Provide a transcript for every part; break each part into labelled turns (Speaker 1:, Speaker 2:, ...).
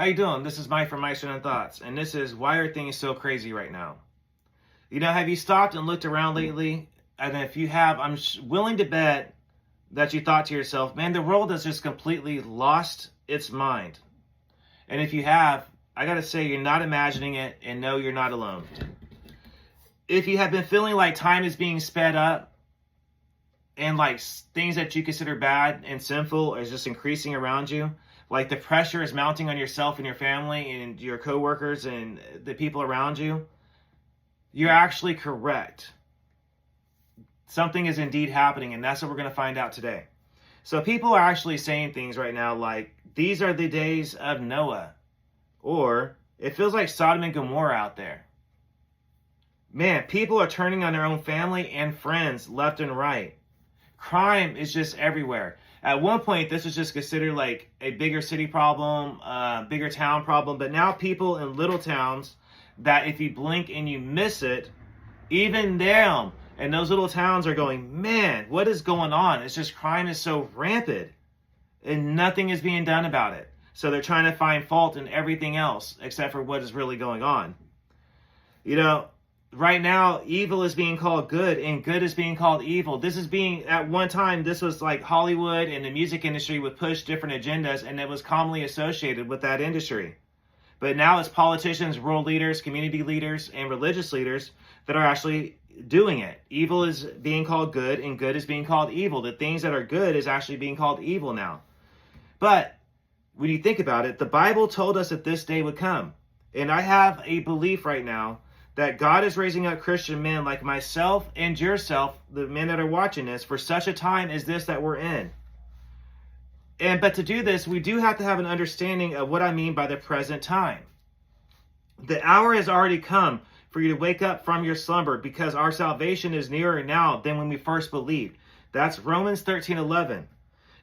Speaker 1: How you doing? This is Mike from Mike's Random Thoughts, and this is why are things so crazy right now? Have you stopped and looked around lately? And if you have, I'm willing to bet that you thought to yourself, man, the world has just completely lost its mind. And if you have, I gotta say, you're not imagining it, and no, you're not alone. If you have been feeling like time is being sped up, and like things that you consider bad and sinful is just increasing around you, like the pressure is mounting on yourself and your family and your coworkers and the people around you, you're actually correct. Something is indeed happening, and that's what we're going to find out today. So people are actually saying things right now like, these are the days of Noah, or it feels like Sodom and Gomorrah out there. Man, people are turning on their own family and friends left and right. Crime is just everywhere. At one point, this was just considered like a bigger city problem, bigger town problem. But now people in little towns that if you blink and you miss it, even them and those little towns are going, man, what is going on? It's just crime is so rampant and nothing is being done about it. So they're trying to find fault in everything else except for what is really going on. Right now, evil is being called good and good is being called evil. This is being, at one time, this was like Hollywood and the music industry would push different agendas, and it was commonly associated with that industry. But now it's politicians, world leaders, community leaders, and religious leaders that are actually doing it. Evil is being called good and good is being called evil. The things that are good is actually being called evil now. But when you think about it, the Bible told us that this day would come. And I have a belief right now that God is raising up Christian men like myself and yourself, the men that are watching this, for such a time as this that we're in. But to do this, we do have to have an understanding of what I mean by the present time. The hour has already come for you to wake up from your slumber, because our salvation is nearer now than when we first believed. That's Romans 13:11.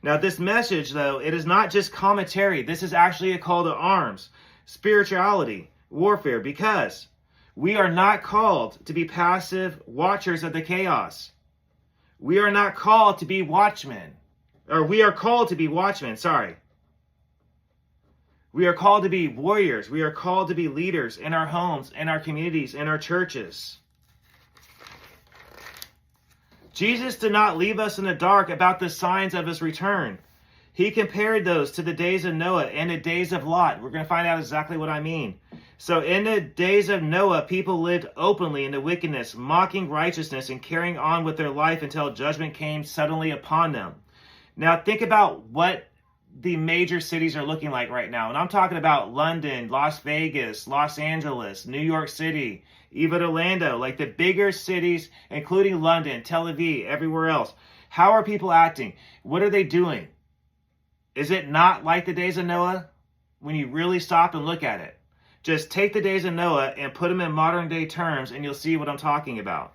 Speaker 1: Now this message, though, it is not just commentary. This is actually a call to arms, spirituality, warfare, because we are not called to be passive watchers of the chaos. We are not called to be watchmen. Or we are called to be watchmen, sorry. We are called to be warriors. We are called to be leaders in our homes, in our communities, in our churches. Jesus did not leave us in the dark about the signs of his return. He compared those to the days of Noah and the days of Lot. We're going to find out exactly what I mean. So in the days of Noah, people lived openly in the wickedness, mocking righteousness and carrying on with their life until judgment came suddenly upon them. Now think about what the major cities are looking like right now. And I'm talking about London, Las Vegas, Los Angeles, New York City, even Orlando, like the bigger cities, including London, Tel Aviv, everywhere else. How are people acting? What are they doing? Is it not like the days of Noah? When you really stop and look at it. Just take the days of Noah and put them in modern day terms and you'll see what I'm talking about.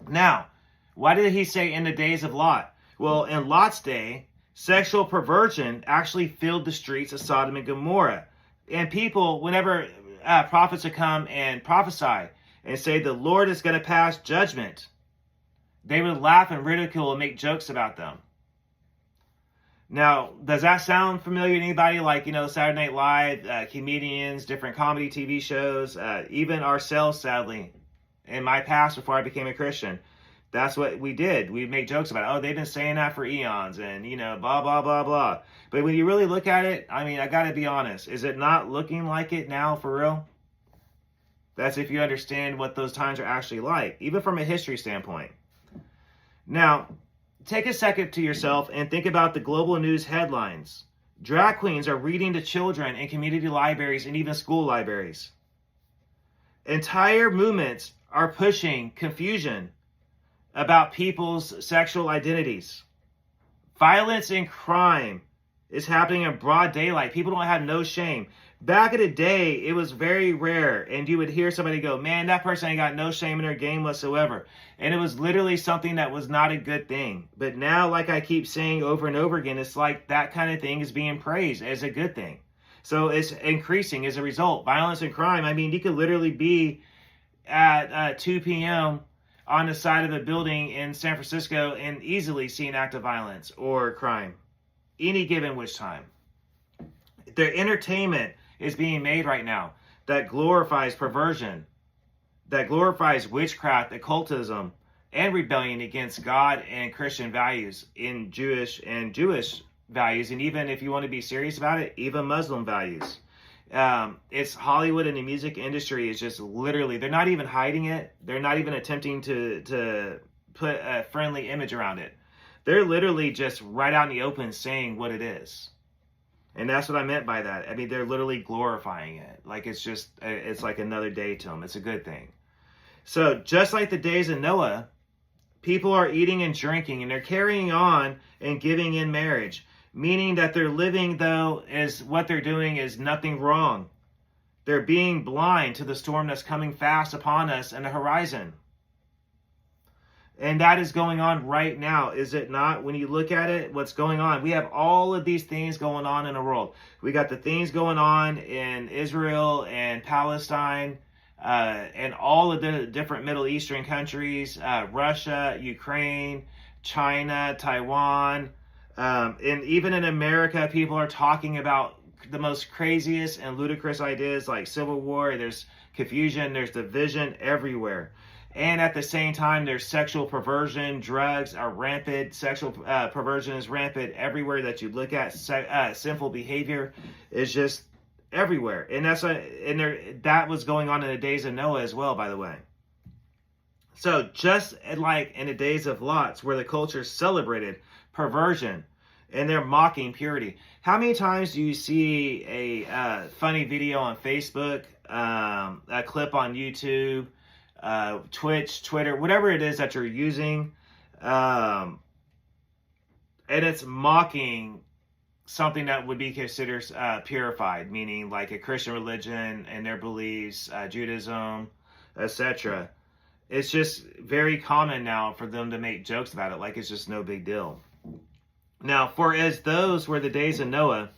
Speaker 1: Now, why did he say in the days of Lot? Well, in Lot's day, sexual perversion actually filled the streets of Sodom and Gomorrah. And people, whenever prophets would come and prophesy and say the Lord is going to pass judgment, they would laugh and ridicule and make jokes about them. Now, does that sound familiar to anybody? Like, Saturday Night Live, comedians, different comedy TV shows, even ourselves, sadly, in my past before I became a Christian. That's what we did. We'd make jokes about, oh, they've been saying that for eons and, blah, blah, blah, blah. But when you really look at it, I got to be honest. Is it not looking like it now for real? That's if you understand what those times are actually like, even from a history standpoint. Now, take a second to yourself and think about the global news headlines. Drag queens are reading to children in community libraries and even school libraries. Entire movements are pushing confusion about people's sexual identities. Violence and crime is happening in broad daylight. People don't have no shame. Back in the day, it was very rare, and you would hear somebody go, man, that person ain't got no shame in their game whatsoever. And it was literally something that was not a good thing. But now, like I keep saying over and over again, it's like that kind of thing is being praised as a good thing. So it's increasing as a result. Violence and crime, you could literally be at 2 p.m. on the side of a building in San Francisco and easily see an act of violence or crime, any given which time. Their entertainment is being made right now that glorifies perversion, that glorifies witchcraft, occultism, and rebellion against God and Christian values, in Jewish values, and even if you want to be serious about it, even Muslim values. It's Hollywood and the music industry is just literally, they're not even hiding it. They're not even attempting to put a friendly image around it. They're literally just right out in the open saying what it is. And that's what I meant by that. I mean, they're literally glorifying it. Like it's like another day to them. It's a good thing. So just like the days of Noah, people are eating and drinking, and they're carrying on and giving in marriage, meaning that they're living, though, is what they're doing is nothing wrong. They're being blind to the storm that's coming fast upon us in the horizon. And that is going on right now, is it not? When you look at it, what's going on? We have all of these things going on in the world. We got the things going on in Israel and Palestine, and all of the different Middle Eastern countries, Russia, Ukraine, China, Taiwan, and even in America, people are talking about the most craziest and ludicrous ideas like civil war. There's confusion, there's division everywhere. And at the same time, there's sexual perversion, drugs are rampant, sexual perversion is rampant everywhere that you look at. Sinful behavior is just everywhere. And that was going on in the days of Noah as well, by the way. So just like in the days of Lot, where the culture celebrated perversion and they're mocking purity. How many times do you see a funny video on Facebook, a clip on YouTube, Twitch, Twitter, whatever it is that you're using, and it's mocking something that would be considered purified, meaning like a Christian religion and their beliefs, Judaism, etc. It's just very common now for them to make jokes about it, like it's just no big deal. Now, for as those were the days of Noah,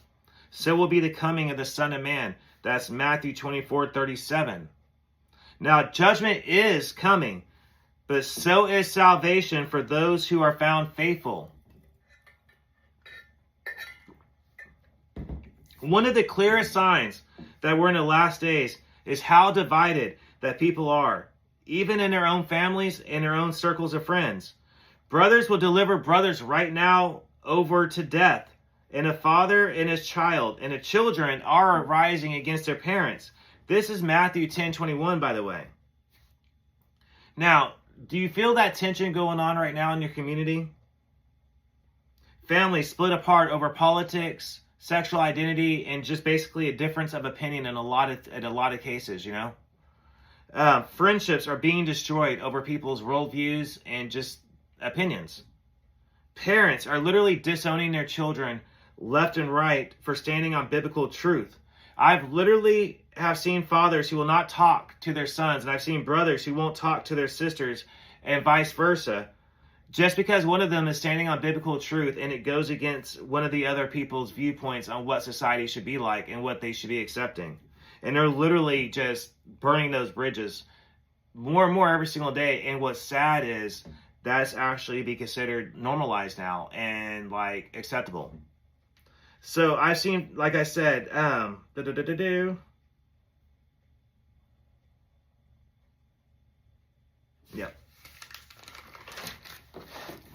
Speaker 1: so will be the coming of the Son of Man. That's Matthew 24:37. Now, judgment is coming, but so is salvation for those who are found faithful. One of the clearest signs that we're in the last days is how divided that people are, even in their own families and their own circles of friends. Brothers will deliver brothers right now over to death, and a father and his child, and the children are rising against their parents. This is Matthew 10:21, by the way. Now, do you feel that tension going on right now in your community? Families split apart over politics, sexual identity, and just basically a difference of opinion in a lot of cases, you know? Friendships are being destroyed over people's worldviews and just opinions. Parents are literally disowning their children left and right for standing on biblical truth. I've literally have seen fathers who will not talk to their sons, and I've seen brothers who won't talk to their sisters, and vice versa, just because one of them is standing on biblical truth and it goes against one of the other people's viewpoints on what society should be like and what they should be accepting. And they're literally just burning those bridges more and more every single day. And what's sad is that's actually be considered normalized now and like acceptable. So I've seen, like I said, Yep.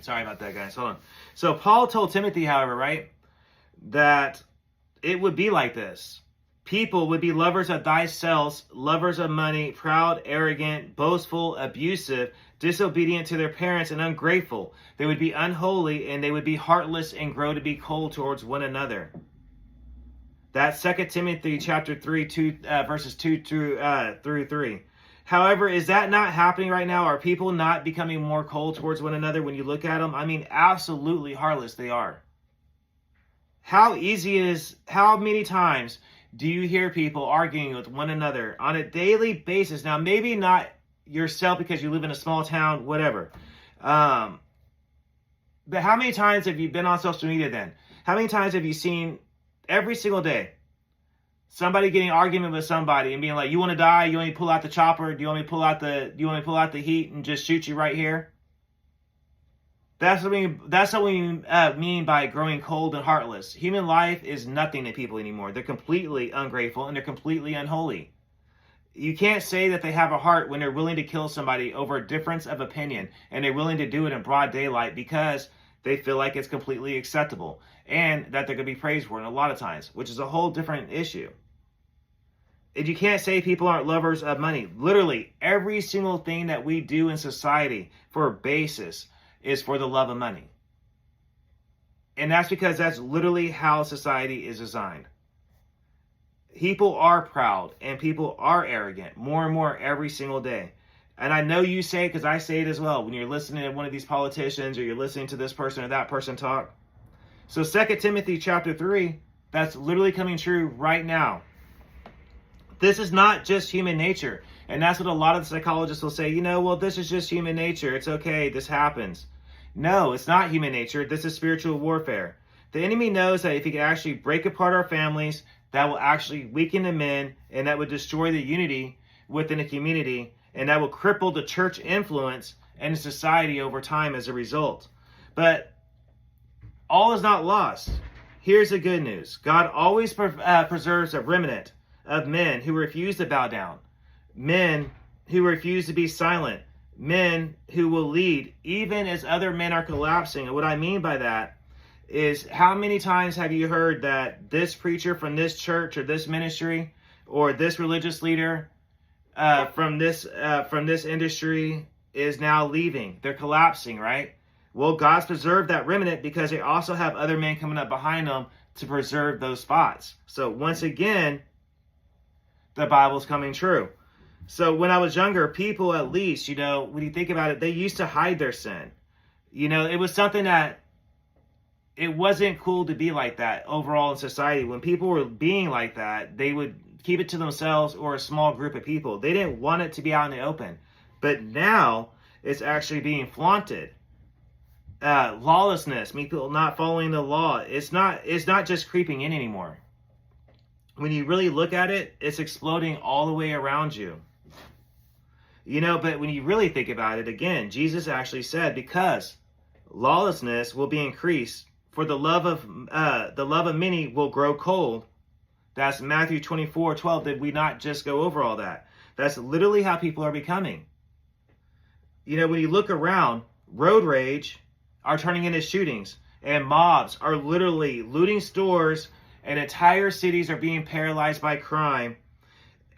Speaker 1: Sorry about that, guys. Hold on. So Paul told Timothy, however, right, that it would be like this. People would be lovers of thyself, lovers of money, proud, arrogant, boastful, abusive, disobedient to their parents, and ungrateful. They would be unholy, and they would be heartless and grow to be cold towards one another. That's 2 Timothy chapter 3, verses 2 through 3. However, is that not happening right now? Are people not becoming more cold towards one another when you look at them? I mean, absolutely heartless they are. How many times do you hear people arguing with one another on a daily basis? Now, maybe not yourself because you live in a small town, whatever. But how many times have you been on social media then? How many times have you seen every single day somebody getting an argument with somebody and being like, you want to die? You want me to pull out the chopper? Do you want me to pull out the heat and just shoot you right here? That's what we mean by growing cold and heartless. Human life is nothing to people anymore. They're completely ungrateful and they're completely unholy. You can't say that they have a heart when they're willing to kill somebody over a difference of opinion, and they're willing to do it in broad daylight because they feel like it's completely acceptable and that they're going to be praised for it a lot of times, which is a whole different issue. And you can't say people aren't lovers of money. Literally, every single thing that we do in society for a basis is for the love of money. And that's because that's literally how society is designed. People are proud and people are arrogant more and more every single day. And I know you say, because I say it as well, when you're listening to one of these politicians or you're listening to this person or that person talk. So 2 Timothy chapter 3, that's literally coming true right now. This is not just human nature. And that's what a lot of psychologists will say, well, this is just human nature. It's okay. This happens. No, it's not human nature. This is spiritual warfare. The enemy knows that if he can actually break apart our families, that will actually weaken the men, and that would destroy the unity within a community, and that will cripple the church influence and society over time as a result. But all is not lost. Here's the good news. God always preserves a remnant of men who refuse to bow down, men who refuse to be silent, men who will lead even as other men are collapsing. And what I mean by that is, how many times have you heard that this preacher from this church or this ministry or this religious leader from this industry is now leaving? They're collapsing, right? Well, God's preserved that remnant because they also have other men coming up behind them to preserve those spots. So once again, the Bible's coming true. So when I was younger, people, at least, when you think about it, they used to hide their sin. It was something that it wasn't cool to be like that overall in society. When people were being like that, they would keep it to themselves or a small group of people. They didn't want it to be out in the open. But now it's actually being flaunted. Lawlessness, people not following the law. It's not just creeping in anymore. When you really look at it, it's exploding all the way around you. But when you really think about it, again, Jesus actually said, because lawlessness will be increased, for the love of many will grow cold. That's Matthew 24:12. Did we not just go over all that? That's literally how people are becoming. When you look around, road rage are turning into shootings, and mobs are literally looting stores, and entire cities are being paralyzed by crime,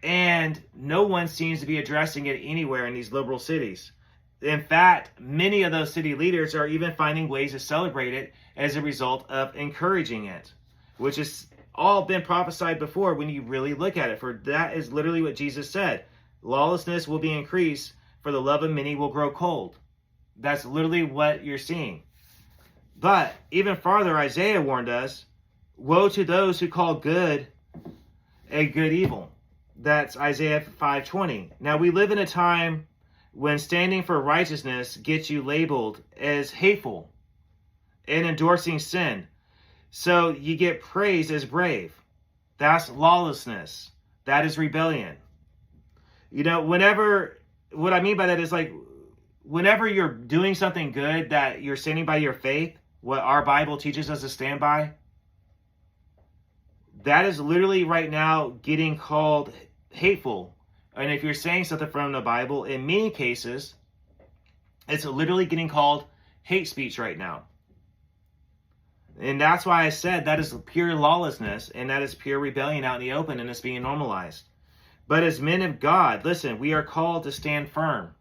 Speaker 1: and no one seems to be addressing it anywhere in these liberal cities. In fact, many of those city leaders are even finding ways to celebrate it as a result of encouraging it, which has all been prophesied before when you really look at it. For that is literally what Jesus said. Lawlessness will be increased, for the love of many will grow cold. That's literally what you're seeing. But even farther, Isaiah warned us, woe to those who call good a good evil. That's Isaiah 5:20. Now, we live in a time when standing for righteousness gets you labeled as hateful and endorsing sin. So you get praised as brave. That's lawlessness. That is rebellion. What I mean by that is, like, whenever you're doing something good that you're standing by your faith, what our Bible teaches us to stand by, that is literally right now getting called hateful. And if you're saying something from the Bible, in many cases, it's literally getting called hate speech right now. And that's why I said that is pure lawlessness, and that is pure rebellion out in the open, and it's being normalized. But as men of God, listen, we are called to stand firm.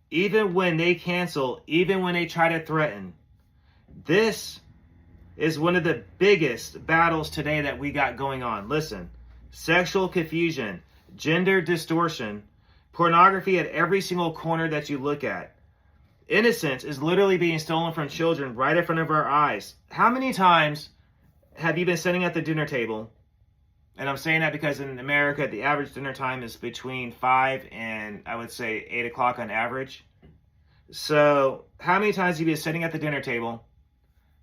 Speaker 1: Even when they cancel, even when they try to threaten. This is one of the biggest battles today that we got going on. Listen, sexual confusion, gender distortion, pornography at every single corner that you look at. Innocence is literally being stolen from children right in front of our eyes. How many times have you been sitting at the dinner table? And I'm saying that because in America, the average dinner time is between 5 and, I would say, 8 o'clock on average. So how many times have you been sitting at the dinner table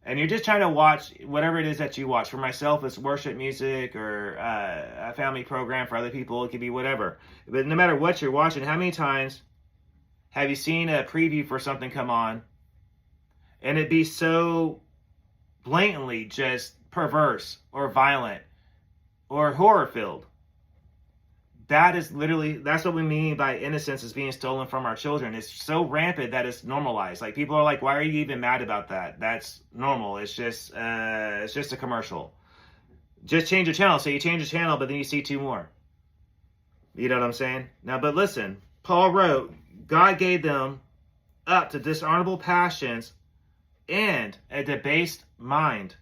Speaker 1: and you're just trying to watch whatever it is that you watch? For myself, it's worship music or a family program. For other people, it could be whatever. But no matter what you're watching, how many times have you seen a preview for something come on and it be so blatantly just perverse or violent or horror filled. That's what we mean by innocence is being stolen from our children. It's so rampant that it's normalized. Like, people are like, why are you even mad about that? That's normal. It's just a commercial. Just change the channel. So you change the channel, but then you see two more. You know what I'm saying? Now, but listen, Paul wrote, God gave them up to dishonorable passions and a debased mind.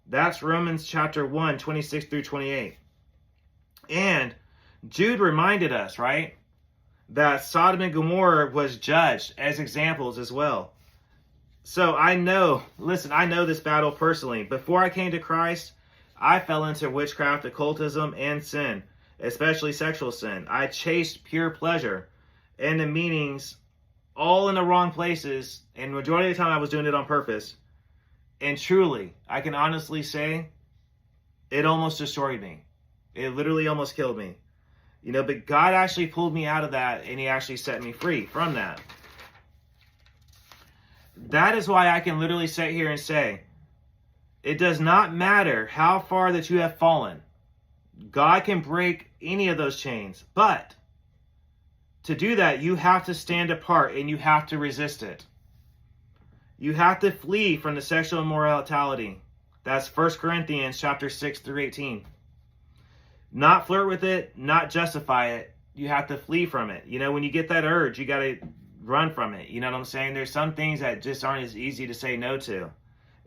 Speaker 1: That's Romans chapter 1, 26 through 28. And Jude reminded us, right, that Sodom and Gomorrah was judged as examples as well. So I know this battle personally. Before I came to Christ, I fell into witchcraft, occultism, and sin, especially sexual sin. I chased pure pleasure and the meanings all in the wrong places, and majority of the time I was doing it on purpose. And truly, I can honestly say, it almost destroyed me. It literally almost killed me. But God actually pulled me out of that, and he actually set me free from that. That is why I can literally sit here and say, it does not matter how far that you have fallen. God can break any of those chains. But to do that, you have to stand apart and you have to resist it. You have to flee from the sexual immorality. That's 1 Corinthians chapter 6 through 18. Not flirt with it, not justify it. You have to flee from it. When you get that urge, you got to run from it. You know what I'm saying? There's some things that just aren't as easy to say no to.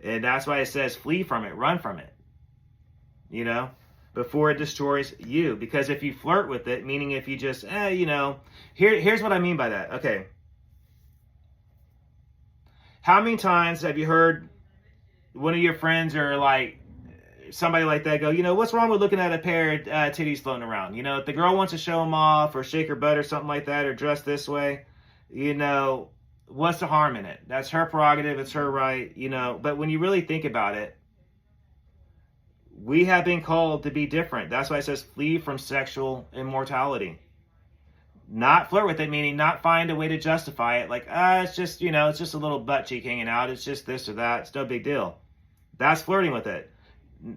Speaker 1: And that's why it says flee from it, run from it. Before it destroys you. Because if you flirt with it, meaning if you just, here's what I mean by that. Okay. How many times have you heard one of your friends or like somebody like that go, what's wrong with looking at a pair of titties floating around? If the girl wants to show them off or shake her butt or something like that or dress this way, what's the harm in it? That's her prerogative. It's her right, But when you really think about it, we have been called to be different. That's why it says flee from sexual immorality. Not flirt with it, meaning not find a way to justify it. Like, it's just, it's just a little butt cheek hanging out. It's just this or that. It's no big deal. That's flirting with it.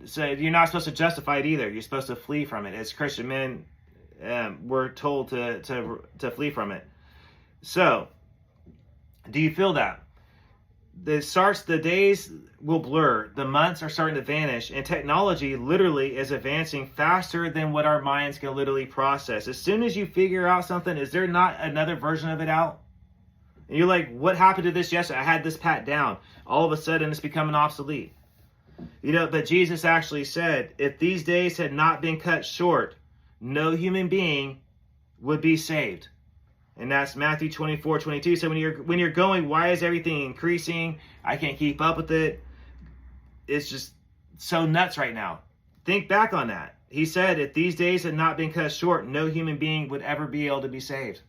Speaker 1: So you're not supposed to justify it either. You're supposed to flee from it. As Christian men, we're told to flee from it. So, do you feel that? The days will blur, the months are starting to vanish, and technology literally is advancing faster than what our minds can literally process. As soon as you figure out something, is there not another version of it out? And you're like, what happened to this yesterday? I had this pat down. All of a sudden, it's becoming obsolete. But Jesus actually said, if these days had not been cut short, no human being would be saved. And that's Matthew 24:22. So when you're going, why is everything increasing? I can't keep up with it. It's just so nuts right now. Think back on that. He said, if these days had not been cut short, no human being would ever be able to be saved.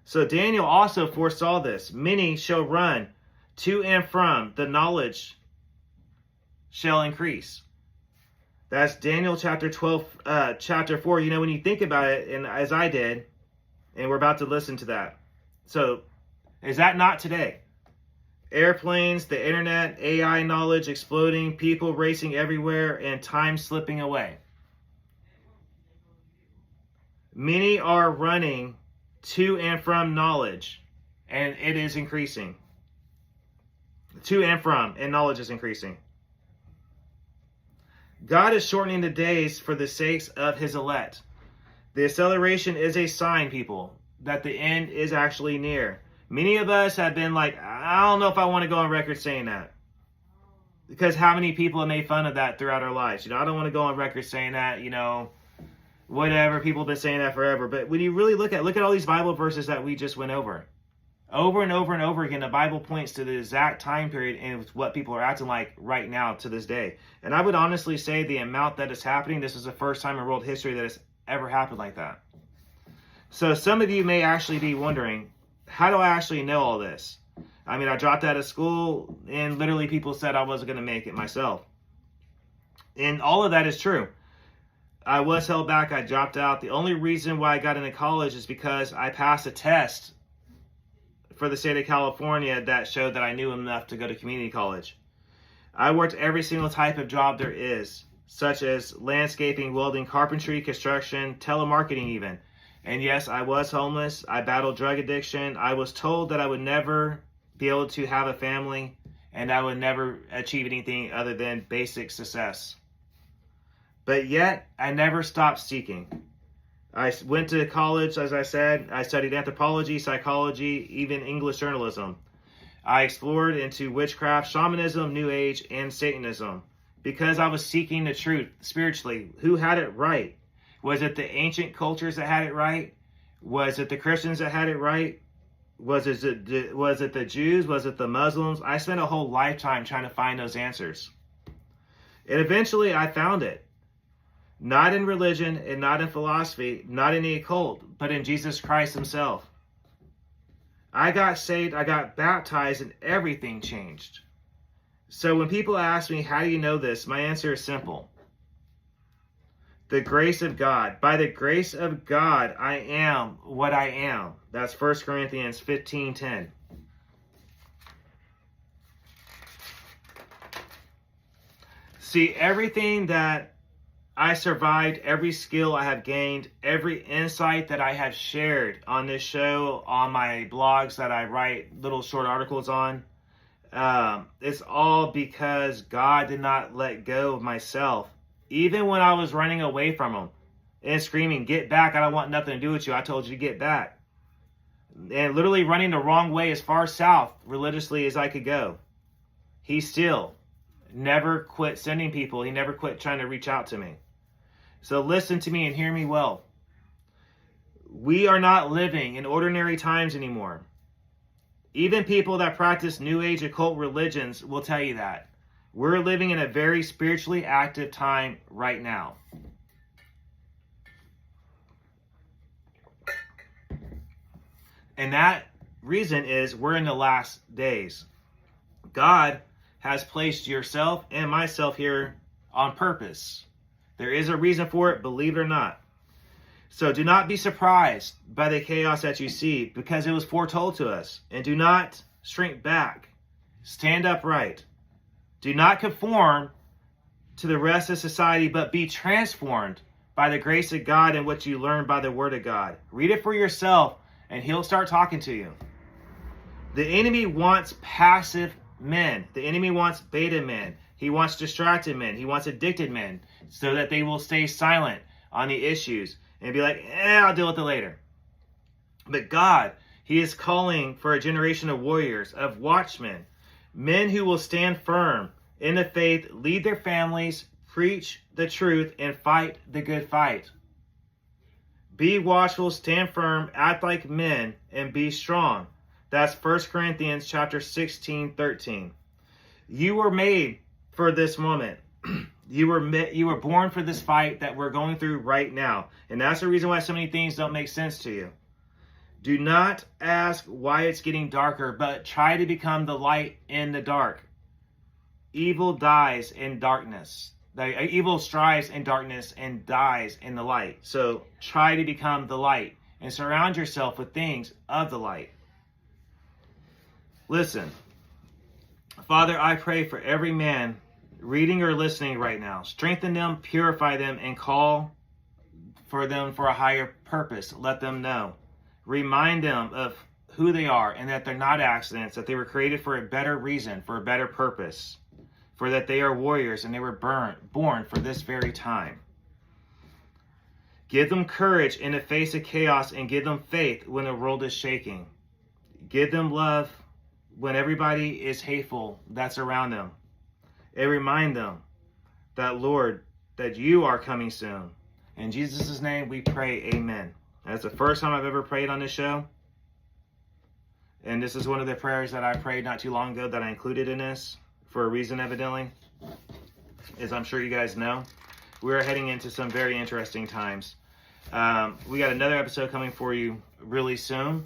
Speaker 1: So Daniel also foresaw this. Many shall run to and from, the knowledge shall increase. That's Daniel chapter 12, chapter 4. When you think about it, and as I did, and we're about to listen to that. So, is that not today? Airplanes, the internet, AI knowledge exploding, people racing everywhere, and time slipping away. Many are running to and from knowledge, and it is increasing. To and from, and knowledge is increasing. God is shortening the days for the sakes of his elect. The acceleration is a sign, people, that the end is actually near. Many of us have been like, I don't know if I want to go on record saying that. Because how many people have made fun of that throughout our lives? I don't want to go on record saying that, whatever. People have been saying that forever. But when you really look at all these Bible verses that we just went over and over and over again, the Bible points to the exact time period and what people are acting like right now to this day. And I would honestly say the amount that is happening, this is the first time in world history that it's ever happened like that. So some of you may actually be wondering, how do I actually know all this? I mean, I dropped out of school and literally people said I wasn't going to make it myself. And all of that is true. I was held back. I dropped out. The only reason why I got into college is because I passed a test for the state of California that showed that I knew enough to go to community college. I worked every single type of job there is, such as landscaping, welding, carpentry, construction, telemarketing even. And yes, I was homeless. I battled drug addiction. I was told that I would never be able to have a family and I would never achieve anything other than basic success. But yet, I never stopped seeking. I went to college, as I said. I studied anthropology, psychology, even English journalism. I explored into witchcraft, shamanism, New Age, and Satanism because I was seeking the truth spiritually. Who had it right? Was it the ancient cultures that had it right? Was it the Christians that had it right? Was it the Jews? Was it the Muslims? I spent a whole lifetime trying to find those answers. And eventually I found it. Not in religion and not in philosophy, not in the occult, but in Jesus Christ himself. I got saved, I got baptized, and everything changed. So when people ask me, how do you know this? My answer is simple. The grace of God. By the grace of God, I am what I am. That's 1 Corinthians 15:10. See, everything that I survived, every skill I have gained, every insight that I have shared on this show, on my blogs that I write little short articles on, it's all because God did not let go of myself. Even when I was running away from him and screaming, get back, I don't want nothing to do with you. I told you to get back. And literally running the wrong way as far south religiously as I could go. He still never quit sending people. He never quit trying to reach out to me. So listen to me and hear me well. We are not living in ordinary times anymore. Even people that practice New Age occult religions will tell you that. We're living in a very spiritually active time right now. And that reason is we're in the last days. God has placed yourself and myself here on purpose. There is a reason for it, believe it or not. So do not be surprised by the chaos that you see because it was foretold to us. And do not shrink back. Stand upright. Do not conform to the rest of society, but be transformed by the grace of God and what you learn by the word of God. Read it for yourself and he'll start talking to you. The enemy wants passive men. The enemy wants beta men. He wants distracted men. He wants addicted men so that they will stay silent on the issues and be like, I'll deal with it later. But God, he is calling for a generation of warriors, of watchmen, men who will stand firm in the faith, lead their families, preach the truth, and fight the good fight. Be watchful, stand firm, act like men, and be strong. That's 1 Corinthians chapter 16:13. You were made for this moment. You were born for this fight that we're going through right now. And that's the reason why so many things don't make sense to you. Do not ask why it's getting darker, but try to become the light in the dark. Evil dies in darkness. The evil strives in darkness and dies in the light. So try to become the light and surround yourself with things of the light. Listen, Father, I pray for every man reading or listening right now. Strengthen them, purify them, and call for them for a higher purpose. Let them know. Remind them of who they are and that they're not accidents, that they were created for a better reason, for a better purpose, for that they are warriors and they were born for this very time. Give them courage in the face of chaos and give them faith when the world is shaking. Give them love when everybody is hateful that's around them. And remind them that, Lord, that you are coming soon. In Jesus' name we pray, amen. That's the first time I've ever prayed on this show. And this is one of the prayers that I prayed not too long ago that I included in this for a reason, evidently. As I'm sure you guys know, we're heading into some very interesting times. We got another episode coming for you really soon.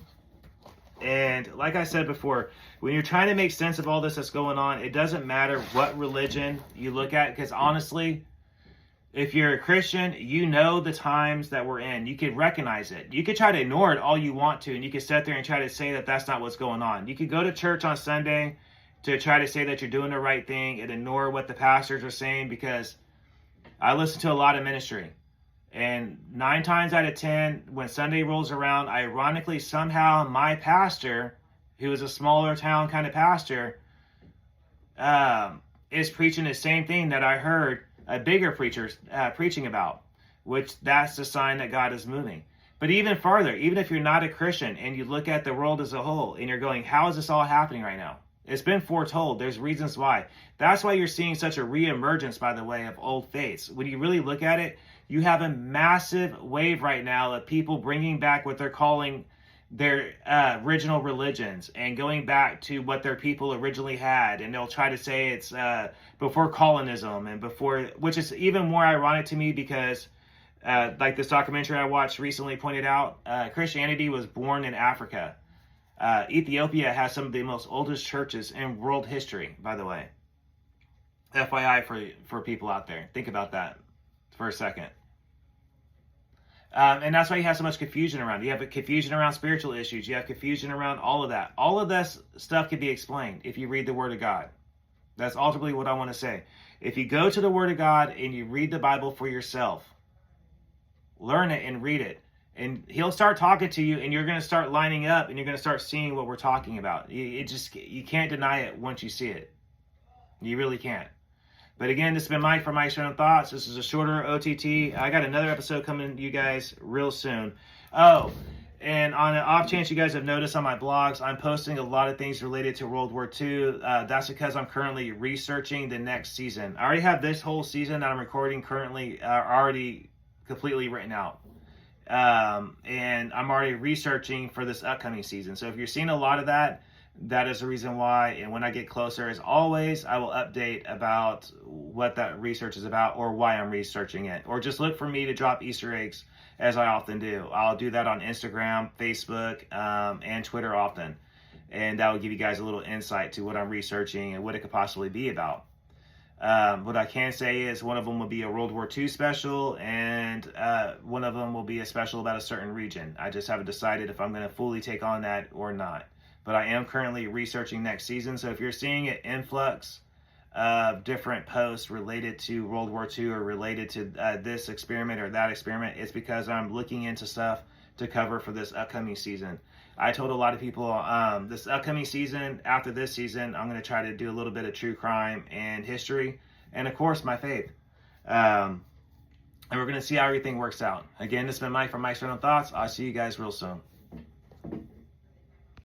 Speaker 1: And like I said before, when you're trying to make sense of all this that's going on, it doesn't matter what religion you look at, because honestly, If you're a Christian, you know the times that we're in. You could recognize it. You could try to ignore it all you want to, and you could sit there and try to say that that's not what's going on. You could go to church on Sunday to try to say that you're doing the right thing and ignore what the pastors are saying, because I listen to a lot of ministry. And 9 times out of 10, when Sunday rolls around, ironically, somehow my pastor, who is a smaller town kind of pastor, is preaching the same thing that I heard a bigger preacher preaching about, which that's the sign that God is moving. But even farther, even if you're not a Christian and you look at the world as a whole and you're going, how is this all happening right now? It's been foretold. There's reasons why. That's why you're seeing such a reemergence, by the way, of old faiths. When you really look at it, you have a massive wave right now of people bringing back what they're calling their original religions and going back to what their people originally had. And they'll try to say it's before colonism and before, which is even more ironic to me because like this documentary I watched recently pointed out, Christianity was born in Africa. Ethiopia has some of the most oldest churches in world history, by the way. FYI for people out there. Think about that for a second. And that's why you have so much confusion around. You have a confusion around spiritual issues. You have confusion around all of that. All of this stuff can be explained if you read the Word of God. That's ultimately what I want to say. If you go to the Word of God and you read the Bible for yourself, learn it and read it, and He'll start talking to you, and you're going to start lining up, and you're going to start seeing what we're talking about. You can't deny it once you see it. You really can't. But again, this has been Mike from Mike's Random Thoughts. This is a shorter OTT. I got another episode coming to you guys real soon. Oh, and on an off chance you guys have noticed on my blogs, I'm posting a lot of things related to World War II. That's because I'm currently researching the next season. I already have this whole season that I'm recording currently already completely written out. And I'm already researching for this upcoming season. So if you're seeing a lot of that, that is the reason why. And when I get closer, as always, I will update about what that research is about or why I'm researching it. Or just look for me to drop Easter eggs, as I often do. I'll do that on Instagram, Facebook, and Twitter often. And that will give you guys a little insight to what I'm researching and what it could possibly be about. What I can say is one of them will be a World War II special, and one of them will be a special about a certain region. I just haven't decided if I'm going to fully take on that or not. But I am currently researching next season. So if you're seeing an influx of different posts related to World War II or related to this experiment or that experiment, it's because I'm looking into stuff to cover for this upcoming season. I told a lot of people this upcoming season, after this season, I'm going to try to do a little bit of true crime and history, and of course my faith. And we're going to see how everything works out. Again, this has been Mike from Mike's Random Thoughts. I'll see you guys real soon.